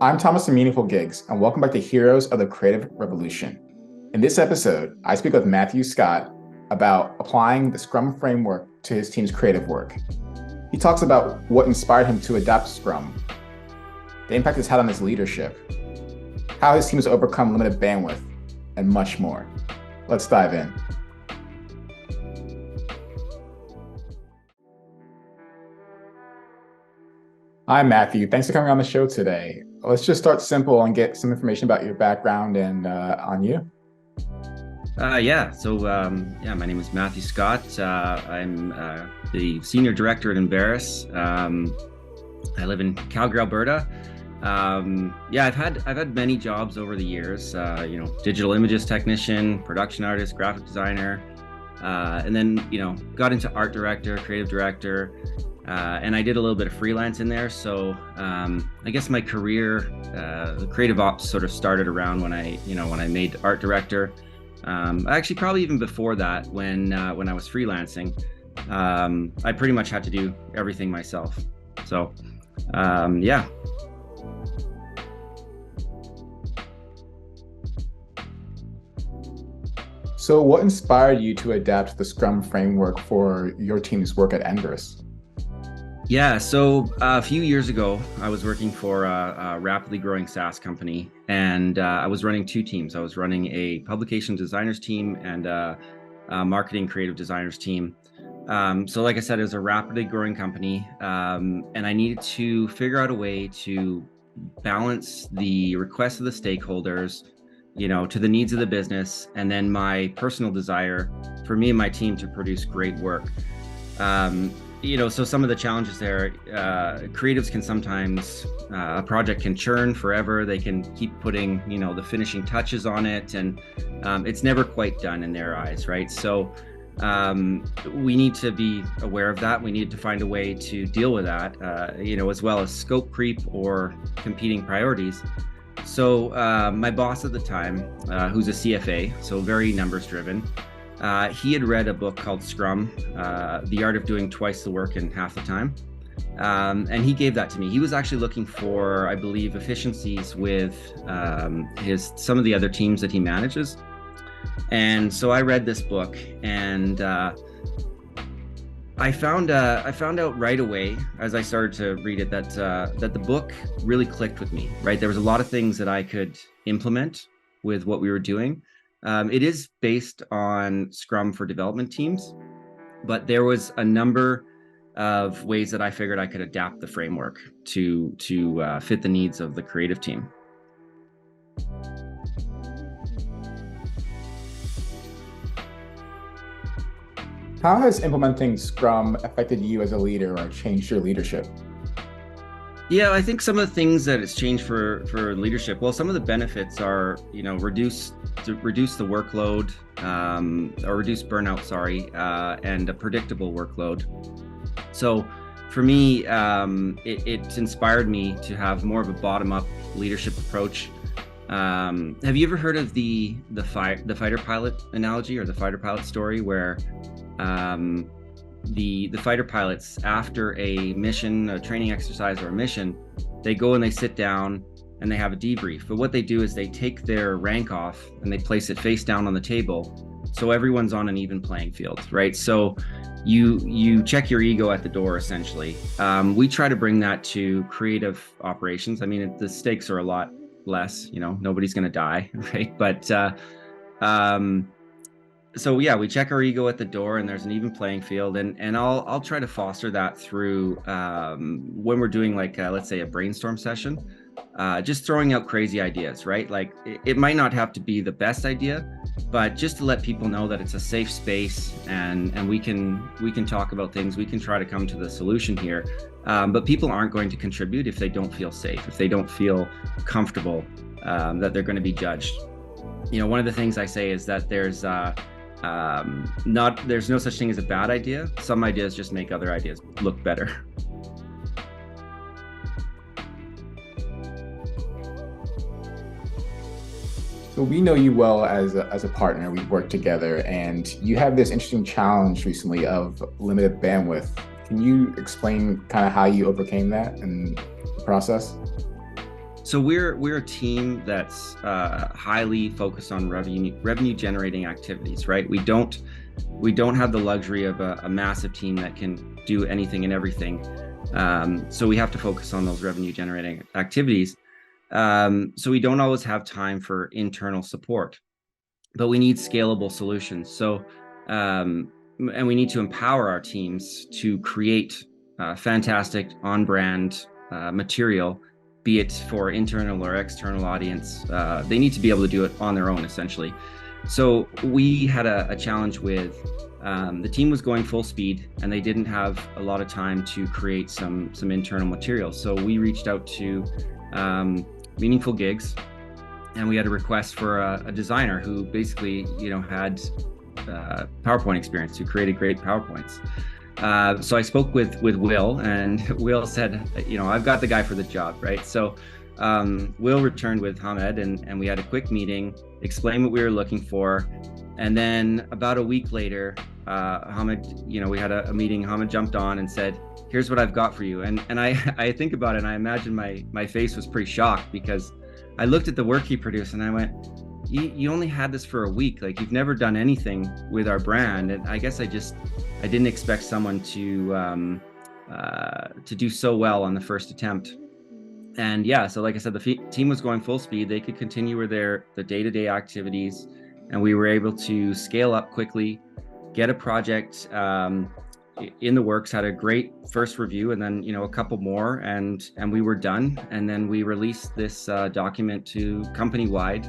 I'm Thomas from Meaningful Gigs, and welcome back to Heroes of the Creative Revolution. In this episode, I speak with Mathew Scott about applying the Scrum framework to his team's creative work. He talks about what inspired him to adopt Scrum, the impact it's had on his leadership, how his team has overcome limited bandwidth, and much more. Let's dive in. Hi, Mathew. Thanks for coming on the show today. Let's just start simple and get some information about your background and on you. My name is Mathew Scott. I'm the Senior Director at Embarrass. I live in Calgary, Alberta. I've had many jobs over the years, digital images technician, production artist, graphic designer, and then, got into art director, creative director, and I did a little bit of freelance in there. So I guess my career, the creative ops sort of started around when I made art director. Actually, probably even before that, when I was freelancing, I pretty much had to do everything myself. So, yeah. So what inspired you to adapt the Scrum framework for your team's work at Embarrass? Yeah, so a few years ago, I was working for a rapidly growing SaaS company, and I was running two teams. I was running a publication designers team and a marketing creative designers team. So like I said, it was a rapidly growing company, and I needed to figure out a way to balance the requests of the stakeholders, to the needs of the business, and then my personal desire for me and my team to produce great work. So some of the challenges there, creatives can sometimes, a project can churn forever. They can keep putting, the finishing touches on it, and it's never quite done in their eyes, right? So we need to be aware of that. We need to find a way to deal with that, as well as scope creep or competing priorities. So my boss at the time, who's a CFA, so very numbers driven, he had read a book called Scrum, The Art of Doing Twice the Work in Half the Time. And he gave that to me. He was actually looking for, I believe, efficiencies with some of the other teams that he manages. And so I read this book, and I found out right away as I started to read it that the book really clicked with me, right? There was a lot of things that I could implement with what we were doing. It is based on Scrum for development teams, but there was a number of ways that I figured I could adapt the framework to fit the needs of the creative team. How has implementing Scrum affected you as a leader or changed your leadership? Yeah, I think some of the things that it's changed for leadership, well, some of the benefits are, reduce the workload, or reduce burnout, and a predictable workload. So for me, it inspired me to have more of a bottom-up leadership approach. Have you ever heard of the fighter pilot analogy or the fighter pilot story, where the fighter pilots, after a mission, a training exercise or a mission, they go and they sit down and they have a debrief. But what they do is they take their rank off and they place it face down on the table, so everyone's on an even playing field, right? So you check your ego at the door, essentially. We try to bring that to creative operations. I mean, the stakes are a lot less, nobody's going to die, right? But so yeah, we check our ego at the door, and there's an even playing field, and I'll try to foster that through when we're doing, like, let's say a brainstorm session, just throwing out crazy ideas, right? Like it might not have to be the best idea, but just to let people know that it's a safe space, and we can talk about things. We can try to come to the solution here, but people aren't going to contribute if they don't feel safe, if they don't feel comfortable that they're going to be judged. One of the things I say is that there's no such thing as a bad idea. Some ideas just make other ideas look better. So we know you well as a partner. We've worked together, and you have this interesting challenge recently of limited bandwidth. Can you explain kind of how you overcame that and the process? So we're a team that's highly focused on revenue generating activities, right? We don't have the luxury of a massive team that can do anything and everything. So we have to focus on those revenue generating activities. So we don't always have time for internal support, but we need scalable solutions. So and we need to empower our teams to create fantastic on-brand material, be it for internal or external audience. They need to be able to do it on their own, essentially. So we had a challenge with the team was going full speed, and they didn't have a lot of time to create some internal material. So we reached out to Meaningful Gigs, and we had a request for a designer who basically, had PowerPoint experience, who created great PowerPoints. So I spoke with Will, and Will said, I've got the guy for the job, right? So Will returned with Hamed, and we had a quick meeting, explained what we were looking for. And then about a week later, Hamed, we had a meeting. Hamed jumped on and said, here's what I've got for you. And I think about it, and I imagine my face was pretty shocked, because I looked at the work he produced and I went, you only had this for a week. Like, you've never done anything with our brand. And I guess I didn't expect someone to do so well on the first attempt. And yeah, so like I said, the team was going full speed. They could continue with the day-to-day activities, and we were able to scale up quickly, get a project in the works, had a great first review, and then a couple more, and we were done. And then we released this document to company-wide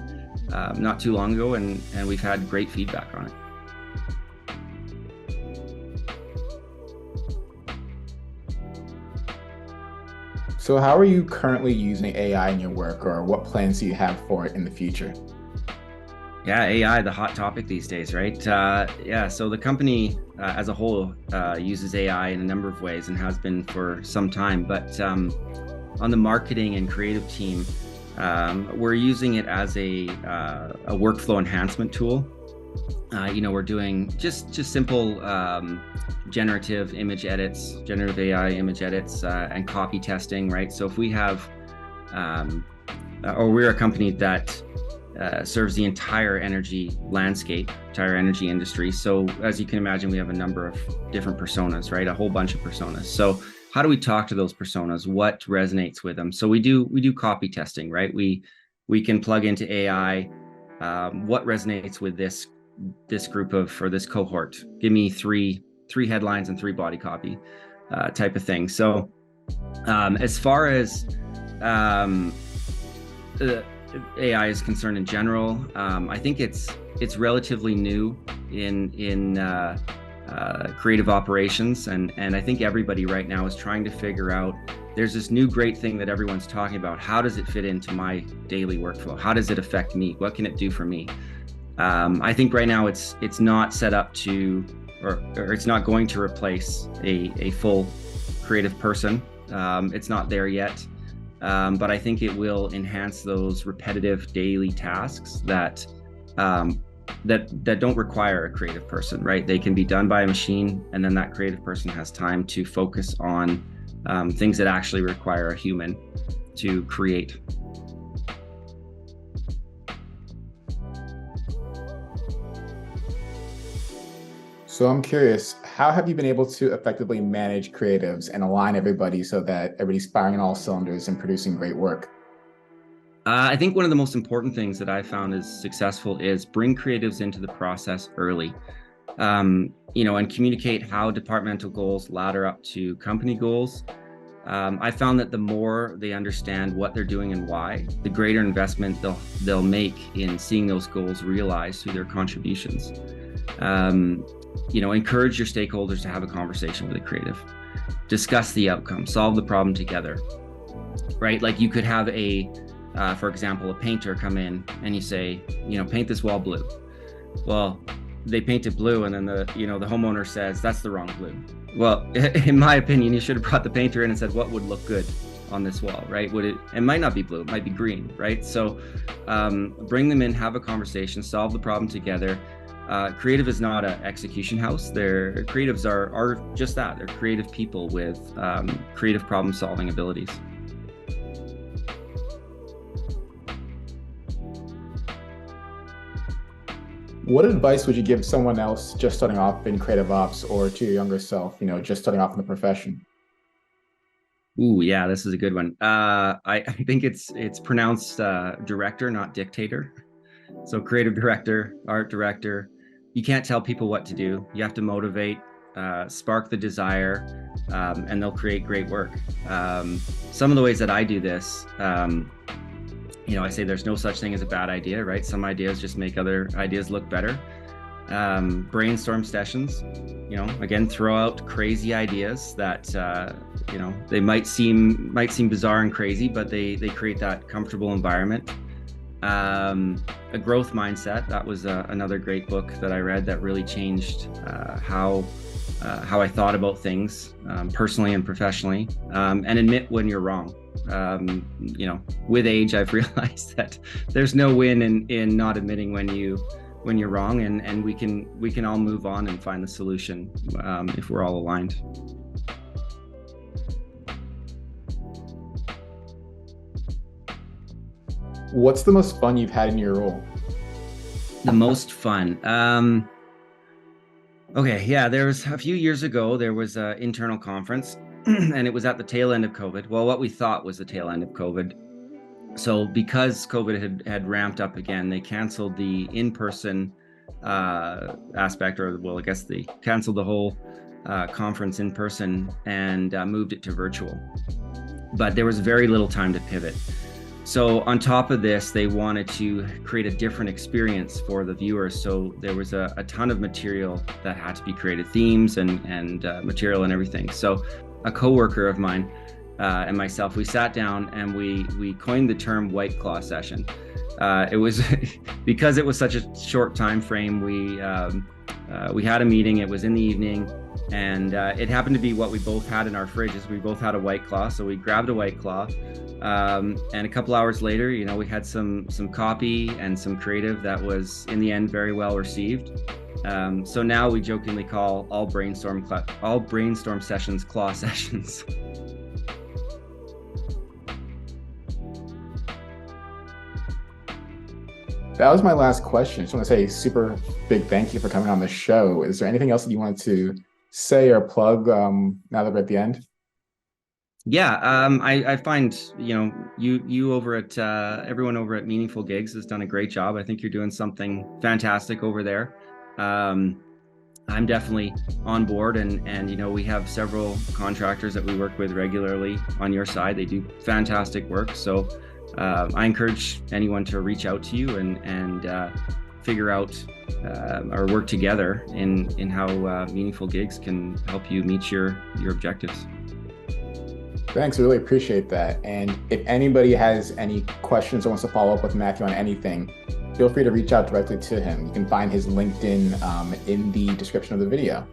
not too long ago, and we've had great feedback on it. So how are you currently using AI in your work, or what plans do you have for it in the future? Yeah, AI, the hot topic these days, right? So the company as a whole uses AI in a number of ways and has been for some time. But on the marketing and creative team, we're using it as a workflow enhancement tool. We're doing just simple generative image edits, generative AI image edits, and copy testing, right? So if we have, or we're a company that serves the entire energy landscape, entire energy industry. So as you can imagine, we have a number of different personas, right? A whole bunch of personas. So how do we talk to those personas? What resonates with them? So we do copy testing, right? We can plug into AI, what resonates with this group or this cohort. Give me three headlines and 3 body copy type of thing. So as far as AI is concerned in general, I think it's relatively new in creative operations, and I think everybody right now is trying to figure out, there's this new great thing that everyone's talking about. How does it fit into my daily workflow? How does it affect me? What can it do for me? I think right now it's not set up to, or it's not going to replace a full creative person. It's not there yet. But I think it will enhance those repetitive daily tasks that don't require a creative person, right? They can be done by a machine, and then that creative person has time to focus on things that actually require a human to create. So I'm curious, how have you been able to effectively manage creatives and align everybody so that everybody's firing on all cylinders and producing great work? I think one of the most important things that I found is successful is bring creatives into the process early, and communicate how departmental goals ladder up to company goals. I found that the more they understand what they're doing and why, the greater investment they'll make in seeing those goals realized through their contributions. Encourage your stakeholders to have a conversation with a creative, discuss the outcome, solve the problem together, right? Like, you could have for example, a painter come in and you say, paint this wall blue. Well, they paint it blue, and then the homeowner says, that's the wrong blue. Well, in my opinion, you should have brought the painter in and said, what would look good on this wall, right? It might not be blue, it might be green, right? So bring them in, have a conversation, solve the problem together. Creative is not an execution house. Creatives are just that. They're creative people with creative problem-solving abilities. What advice would you give someone else just starting off in creative ops, or to your younger self, just starting off in the profession? Ooh, yeah, this is a good one. I think it's pronounced director, not dictator. So creative director, art director, you can't tell people what to do. You have to motivate, spark the desire, and they'll create great work. Some of the ways that I do this, I say there's no such thing as a bad idea, right? Some ideas just make other ideas look better. Brainstorm sessions, again, throw out crazy ideas that, they might seem bizarre and crazy, but they create that comfortable environment. A growth mindset, that was another great book that I read that really changed how I thought about things, personally and professionally, and admit when you're wrong. With age, I've realized that there's no win in not admitting when you're wrong, and we can all move on and find the solution if we're all aligned. What's the most fun you've had in your role? The most fun. Okay, yeah, there was a few years ago, there was an internal conference and it was at the tail end of COVID. Well, what we thought was the tail end of COVID. So because COVID had ramped up again, they canceled the in-person aspect, or well, I guess they canceled the whole conference in person and moved it to virtual. But there was very little time to pivot. So on top of this, they wanted to create a different experience for the viewers. So there was a ton of material that had to be created, themes and material and everything. So a coworker of mine and myself, we sat down and we coined the term White Claw session. It was because it was such a short time frame. We had a meeting. It was in the evening, and it happened to be what we both had in our fridges. We both had a White Claw, so we grabbed a White Claw. And a couple hours later, we had some copy and some creative that was in the end very well received. So now we jokingly call all brainstorm sessions claw sessions. That was my last question. I just want to say a super big thank you for coming on the show. Is there anything else that you wanted to say or plug now that we're at the end? Yeah, I find, you over at everyone over at Meaningful Gigs has done a great job. I think you're doing something fantastic over there. I'm definitely on board, and we have several contractors that we work with regularly on your side. They do fantastic work. So I encourage anyone to reach out to you and figure out or work together in how Meaningful Gigs can help you meet your objectives. Thanks, I really appreciate that. And if anybody has any questions or wants to follow up with Mathew on anything, feel free to reach out directly to him. You can find his LinkedIn in the description of the video.